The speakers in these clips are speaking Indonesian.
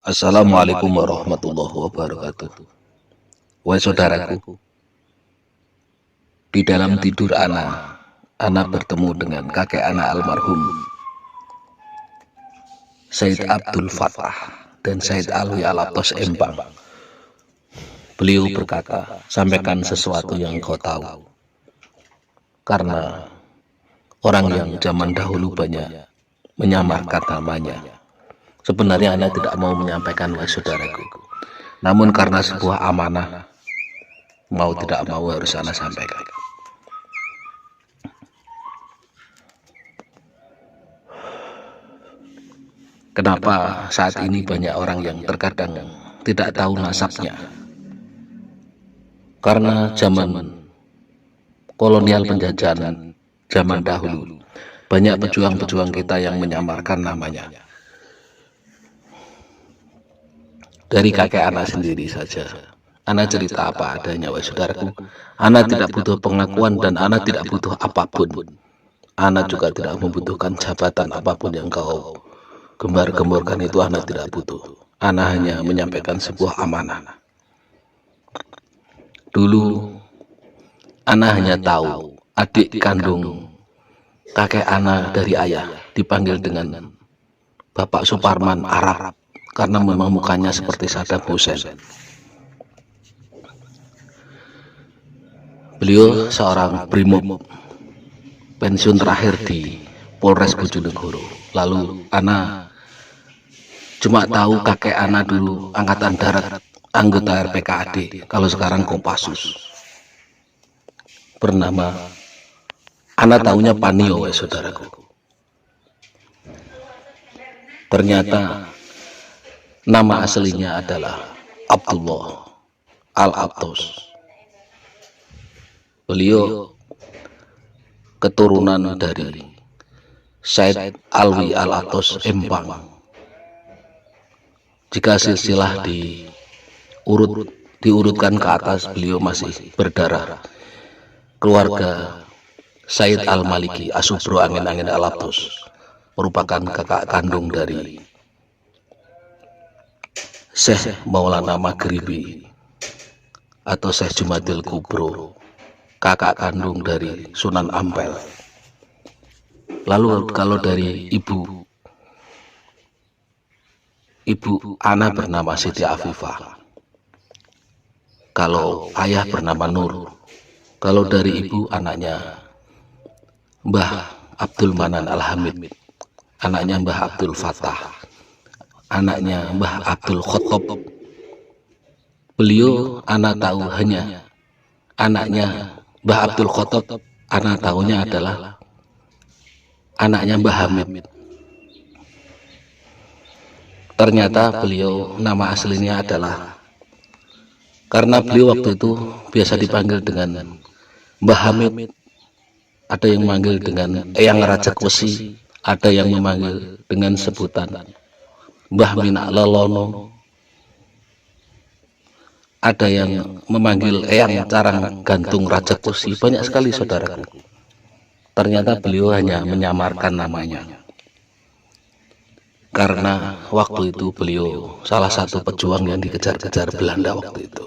Assalamualaikum warahmatullahi wabarakatuh. Wahai saudaraku, di dalam tidur ana bertemu dengan kakek ana almarhum Said Abdul Fattah dan Said Alwi Alatos Empang. Beliau berkata, sampaikan sesuatu yang kau tahu. Karena orang yang zaman dahulu banyak menyamarkan namanya. Sebenarnya ana tidak mau menyampaikan, wahai saudaraku. Namun karena sebuah amanah, mau tidak mau harus ana sampaikan. Kenapa saat ini banyak orang yang terkadang tidak tahu nasabnya? Karena zaman kolonial penjajahan zaman dahulu, banyak pejuang-pejuang kita yang menyamarkan namanya. Dari kakek anak sendiri saja, anak cerita apa adanya, wahai saudaraku. Anak tidak butuh pengakuan dan anak tidak butuh apapun. Anak juga tidak membutuhkan jabatan apapun yang kau gembar-gemborkan, itu anak tidak butuh. Anak hanya menyampaikan sebuah amanah. Dulu anak hanya tahu adik kandung kakek anak dari ayah dipanggil dengan Bapak Suparman Arab, karena memang mukanya seperti Saddam Hussein. Beliau seorang brimob pensiun terakhir di Polres Bojonegoro. Lalu ana cuma tahu kakek ana dulu angkatan darat, anggota RPKAD, kalau sekarang Kopassus. Bernama, ana tahunya Panio, wahai saudaraku. Ternyata nama aslinya adalah Abdullah Al-Abtos. Beliau keturunan dari Said Alwi Alatos Empang. Jika silsilah diurutkan ke atas, beliau masih berdarah keluarga Said Al-Maliki Asubro Angin-Angin Alatos, merupakan kakak kandung dari Syekh Maulana Maghribi atau Syekh Jumadil Kubro, kakak kandung dari Sunan Ampel. Lalu kalau dari ibu ana bernama Siti Afifah, kalau ayah bernama Nur, kalau dari ibu anaknya Mbah Abdul Manan Al-Hamid, anaknya Mbah Abdul Fattah, anaknya Mbah Abdul Khotob. Beliau anak tahu hanya anaknya Mbah Abdul Khotob, anak tahunya adalah anaknya Mbah Hamid. Ternyata beliau nama aslinya adalah, karena beliau waktu itu biasa dipanggil dengan Mbah Hamid, ada yang memanggil dengan Eyang Rajak Wesi, ada yang memanggil dengan sebutan Mbah Minak Lelono, ada yang memanggil Eyang Carang Gantung Rajak Wesi. Banyak sekali, saudaraku. Ternyata beliau hanya menyamarkan namanya, karena waktu itu beliau salah satu pejuang yang dikejar-kejar Belanda waktu itu.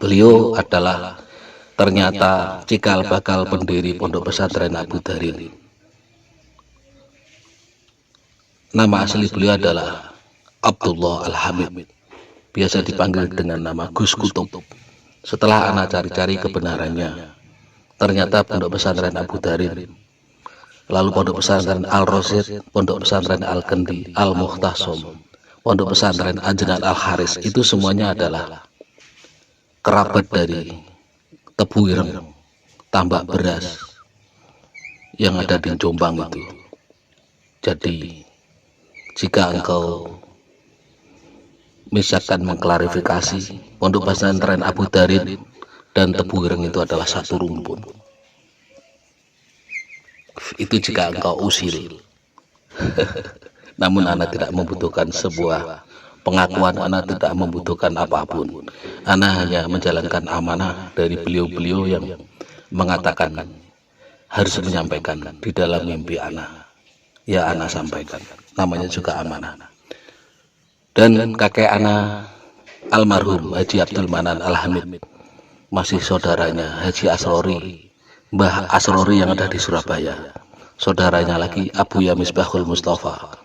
Beliau adalah ternyata cikal bakal pendiri Pondok Pesantren Abu Dharin. Nama asli beliau adalah Abdullah Al-Hamid, biasa dipanggil dengan nama Gus Kutub. Setelah anak cari-cari kebenarannya, ternyata Pondok Pesantren Abu Dharin, lalu Pondok Pesantren Al-Rosyid, Pondok Pesantren Al-Kendi, Al-Muhtasom, Pondok Pesantren Anjenan Al-Haris, itu semuanya adalah kerabat dari Tebu Ireng, tambak beras yang ada di Jombang itu. Jadi jika engkau misalkan mengklarifikasi, Pondok Pesantren Abu Dharin dan Tebu Ireng itu adalah satu rumpun. Itu jika engkau usil. Namun anak tidak membutuhkan sebuah pengakuan, anak tidak membutuhkan apapun. Anak hanya menjalankan amanah dari beliau-beliau yang mengatakan harus menyampaikan di dalam mimpi anak. Ya anak sampaikan. Namanya juga amanah. Dan kakek anak almarhum Haji Abdul Manan Al-Hamid masih saudaranya Haji Asrori, Mbah Asrori yang ada di Surabaya. Saudaranya lagi Abuya Misbahul Mustafa,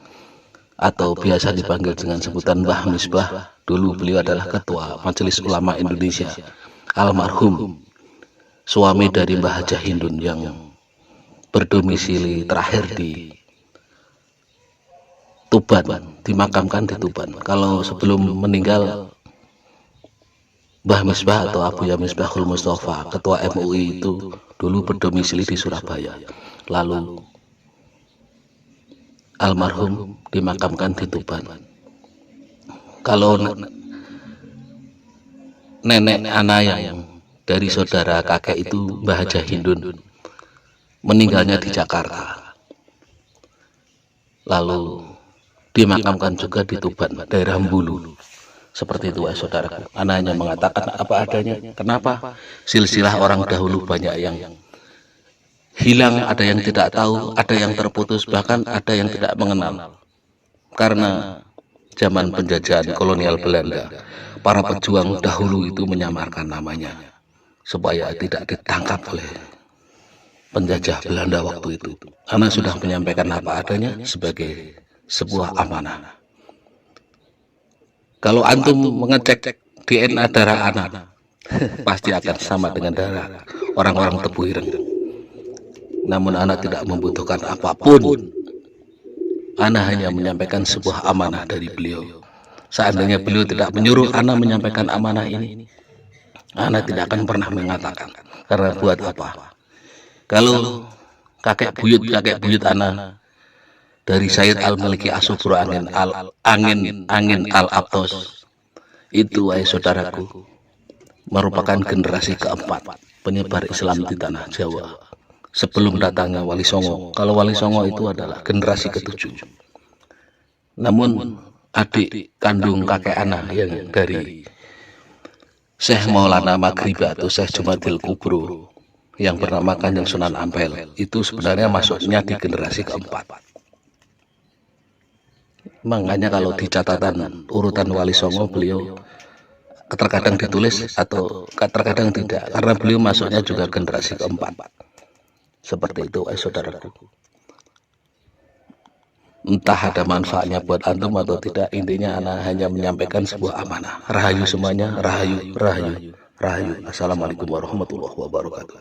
atau biasa dipanggil dengan sebutan Mbah Misbah. Dulu beliau adalah Ketua Majelis Ulama Indonesia, almarhum suami dari Mbah Hajah Hindun yang berdomisili terakhir di Tuban, dimakamkan di Tuban. Kalau sebelum meninggal, Mbah Misbah atau Abuya Misbahul Mustafa, Ketua MUI itu dulu berdomisili di Surabaya. Lalu almarhum dimakamkan di Tuban. Kalau nenek anak yang dari saudara kakek itu Mbah Hajah Hindun meninggalnya di Jakarta. Lalu dimakamkan juga di Tuban, daerah Bulu. Seperti itu saudaraku. Anaknya mengatakan apa adanya. Kenapa? Silsilah orang dahulu banyak yang hilang, ada yang tidak tahu, ada yang terputus, bahkan ada yang tidak mengenal. Karena zaman penjajahan kolonial Belanda, para pejuang dahulu itu menyamarkan namanya supaya tidak ditangkap oleh penjajah Belanda waktu itu. Anak sudah menyampaikan apa adanya sebagai sebuah amanah. Kalau antum mengecek DNA darah anak, pasti akan sama dengan darah orang-orang Tebu Ireng. Namun anak tidak membutuhkan apapun. Anak hanya menyampaikan sebuah amanah dari beliau. Seandainya beliau tidak menyuruh anak menyampaikan amanah ini, anak tidak akan pernah mengatakan. Karena buat apa? Kalau kakek buyut anak dari Sayyid Al-Maliki Asubro Angin Al-Abtos itu, saudaraku, merupakan generasi keempat penyebar Islam di tanah Jawa sebelum datangnya Wali Songo. Kalau Wali Songo itu adalah generasi ketujuh. Namun adik kandung kakek anak yang dari Syekh Maulana Maghribi atau Syekh Jumadil Kubro yang bernama Kanjeng Sunan Ampel itu sebenarnya masuknya di generasi keempat. Makanya kalau di catatan urutan Wali Songo beliau terkadang ditulis atau terkadang tidak, karena beliau masuknya juga generasi keempat. Seperti itu saudaraku. Entah ada manfaatnya buat antum atau tidak, intinya anak hanya menyampaikan sebuah amanah. Rahayu semuanya, rahayu, rahayu, rahayu. Assalamualaikum warahmatullahi wabarakatuh.